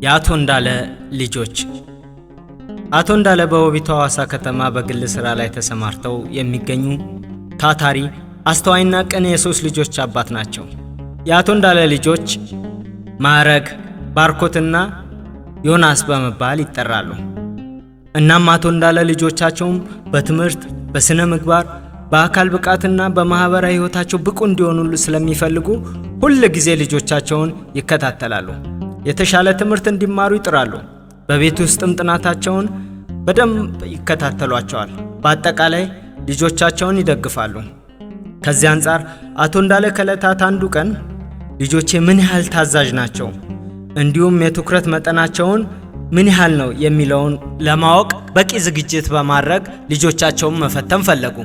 የአቶ እንዳለ ልጆች። አቶ እንዳለ በውቢቷ ሐዋሳ ከተማ በግል ሥራ ላይ ተሰማርተው የሚገኙ ታታሪ፣ አስተዋይና ቅን የሶስት ልጆች አባት ናቸው። የአቶ እንዳለ ልጆች ማዕረግ፣ ባርኮትና ዮናስ በመባል ይጠራሉ። እናም አቶ እንዳለ ልጆቻቸውም በትምህርት፣ በስነ ምግባር፣ በአካል ብቃትና በማህበራዊ ህይወታቸው ብቁ እንዲሆኑ ስለሚፈልጉ ሁል ጊዜ ልጆቻቸውን ይከታተላሉ። የተሻለ ትምህርት እንዲማሩ ይጥራሉ። በቤት ውስጥም ጥናታቸውን በደንብ ይከታተሏቸዋል። በአጠቃላይ ልጆቻቸውን ይደግፋሉ። ከዚህ አንጻር አቶ እንዳለ ከዕለታት አንዱ ቀን ልጆቼ ምን ያህል ታዛዥ ናቸው፣ እንዲሁም የትኩረት መጠናቸውን ምን ያህል ነው የሚለውን ለማወቅ በቂ ዝግጅት በማድረግ ልጆቻቸውን መፈተን ፈለጉ።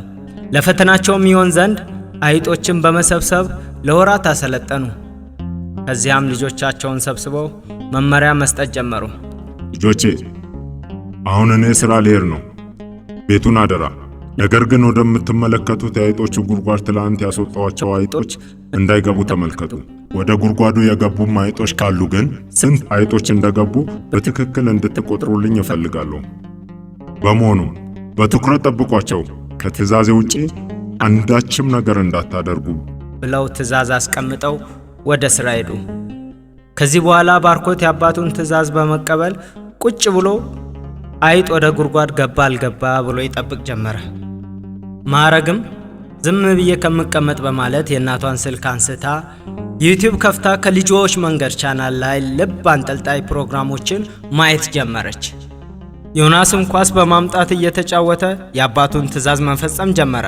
ለፈተናቸውም ይሆን ዘንድ አይጦችን በመሰብሰብ ለወራት አሰለጠኑ። ከዚያም ልጆቻቸውን ሰብስበው መመሪያ መስጠት ጀመሩ። ልጆቼ አሁን እኔ ሥራ ልሄድ ነው፣ ቤቱን አደራ። ነገር ግን ወደምትመለከቱት የአይጦቹ ጉድጓድ ትላንት ያስወጣዋቸው አይጦች እንዳይገቡ ተመልከቱ። ወደ ጉድጓዱ የገቡም አይጦች ካሉ ግን ስንት አይጦች እንደገቡ በትክክል እንድትቆጥሩልኝ እፈልጋለሁ። በመሆኑም በትኩረት ጠብቋቸው፣ ከትዕዛዜ ውጪ አንዳችም ነገር እንዳታደርጉ ብለው ትዕዛዝ አስቀምጠው ወደ ሥራ ሄዱ። ከዚህ በኋላ ባርኮት የአባቱን ትዕዛዝ በመቀበል ቁጭ ብሎ አይጥ ወደ ጉድጓድ ገባ አልገባ ብሎ ይጠብቅ ጀመረ። ማዕረግም ዝም ብዬ ከምቀመጥ በማለት የእናቷን ስልክ አንስታ ዩቲዩብ ከፍታ ከልጆች መንገድ ቻናል ላይ ልብ አንጠልጣይ ፕሮግራሞችን ማየት ጀመረች። ዮናስም ኳስ በማምጣት እየተጫወተ የአባቱን ትዕዛዝ መፈጸም ጀመረ።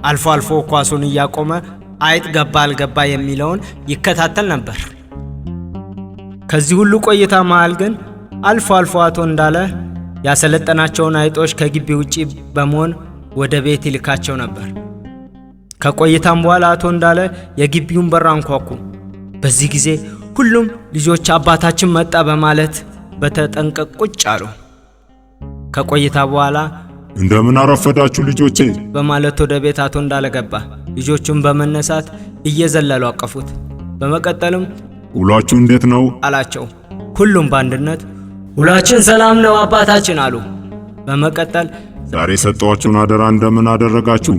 አልፎ አልፎ ኳሱን እያቆመ አይጥ ገባ አልገባ የሚለውን ይከታተል ነበር። ከዚህ ሁሉ ቆይታ መሃል ግን አልፎ አልፎ አቶ እንዳለ ያሰለጠናቸውን አይጦች ከግቢ ውጪ በመሆን ወደ ቤት ይልካቸው ነበር። ከቆይታም በኋላ አቶ እንዳለ የግቢውን በር አንኳኩ። በዚህ ጊዜ ሁሉም ልጆች አባታችን መጣ በማለት በተጠንቀቅ ቁጭ አሉ። ከቆይታ በኋላ እንደምን አረፈዳችሁ ልጆቼ በማለት ወደ ቤት አቶ እንዳለ ገባ። ልጆቹን በመነሳት እየዘለሉ አቀፉት። በመቀጠልም ውሏችሁ እንዴት ነው አላቸው። ሁሉም በአንድነት ውላችን ሰላም ነው አባታችን አሉ። በመቀጠል ዛሬ የሰጠኋችሁን አደራ እንደምን አደረጋችሁ?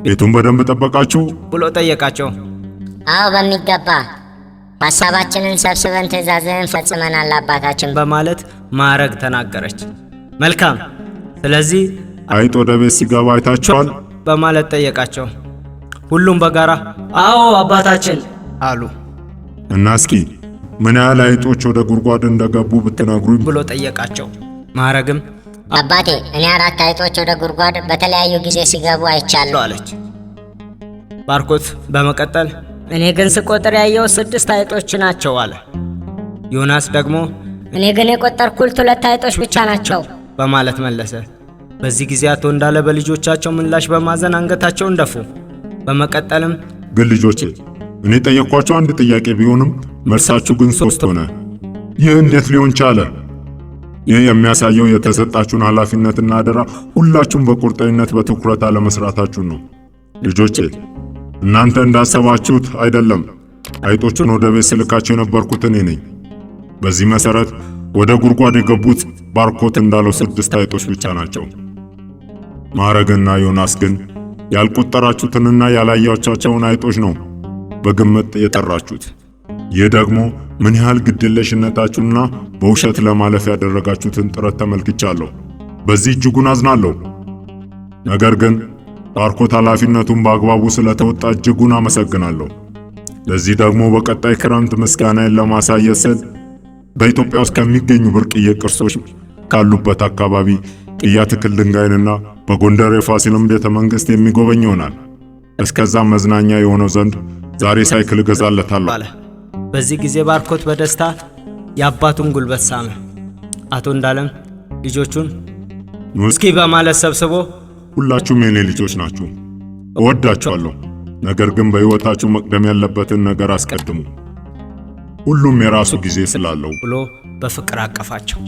ቤቱን በደንብ ጠበቃችሁ ብሎ ጠየቃቸው። አዎ በሚገባ ሐሳባችንን ሰብስበን ትዕዛዝን ፈጽመናል አባታችን በማለት ማዕረግ ተናገረች። መልካም፣ ስለዚህ አይጥ ወደ ቤት ሲገባ አይታችኋል በማለት ጠየቃቸው። ሁሉም በጋራ አዎ አባታችን አሉ። እና እስኪ ምን ያህል አይጦች ወደ ጉድጓድ እንደገቡ ብትነግሩኝ ብሎ ጠየቃቸው። ማዕረግም አባቴ እኔ 4 አይጦች ወደ ጉድጓድ በተለያዩ ጊዜ ሲገቡ አይቻለሁ አለች። ባርኮት በመቀጠል እኔ ግን ስቆጥር ያየው 6 አይጦች ናቸው አለ። ዮናስ ደግሞ እኔ ግን የቆጠርኩት 2 አይጦች ብቻ ናቸው በማለት መለሰ። በዚህ ጊዜ አቶ እንዳለ በልጆቻቸው ምላሽ በማዘን አንገታቸውን ደፉ። በመቀጠልም ግን ልጆቼ እኔ ጠየቅኳችሁ አንድ ጥያቄ ቢሆንም መልሳችሁ ግን 3 ሆነ። ይህ እንዴት ሊሆን ቻለ? ይህ የሚያሳየው የተሰጣችሁን ኃላፊነትና አደራ ሁላችሁም በቁርጠኝነት በትኩረት አለመስራታችሁን ነው። ልጆቼ እናንተ እንዳሰባችሁት አይደለም። አይጦቹን ወደ ቤት ስልካቸው የነበርኩት እኔ ነኝ። በዚህ መሰረት ወደ ጉድጓድ የገቡት ባርኮት እንዳለው 6 አይጦች ብቻ ናቸው። ማዕረግና ዮናስ ግን ያልቆጠራችሁትንና ያላያቻቸውን አይጦች ነው በግምት የጠራችሁት። ይህ ደግሞ ምን ያህል ግድየለሽነታችሁና በውሸት ለማለፍ ያደረጋችሁትን ጥረት ተመልክቻለሁ። በዚህ እጅጉን አዝናለሁ። ነገር ግን ባርኮት ኃላፊነቱን በአግባቡ ስለተወጣ እጅጉን አመሰግናለሁ። ለዚህ ደግሞ በቀጣይ ክረምት ምስጋናዬን ለማሳየት ስል በኢትዮጵያ ውስጥ ከሚገኙ ብርቅዬ ቅርሶች ካሉበት አካባቢ ጥያ ትክል ድንጋይንና በጎንደር የፋሲልን ቤተ መንግሥት የሚጎበኝ ይሆናል። እስከዛም መዝናኛ የሆነው ዘንድ ዛሬ ሳይክል እገዛለታለሁ አለ። በዚህ ጊዜ ባርኮት በደስታ የአባቱን ጉልበት ሳመ። አቶ እንዳለም ልጆቹን እስኪ በማለት ሰብስቦ ሁላችሁም የኔ ልጆች ናችሁ፣ እወዳችኋለሁ። ነገር ግን በሕይወታችሁ መቅደም ያለበትን ነገር አስቀድሙ። ሁሉም የራሱ ጊዜ ስላለው ብሎ በፍቅር አቀፋቸው።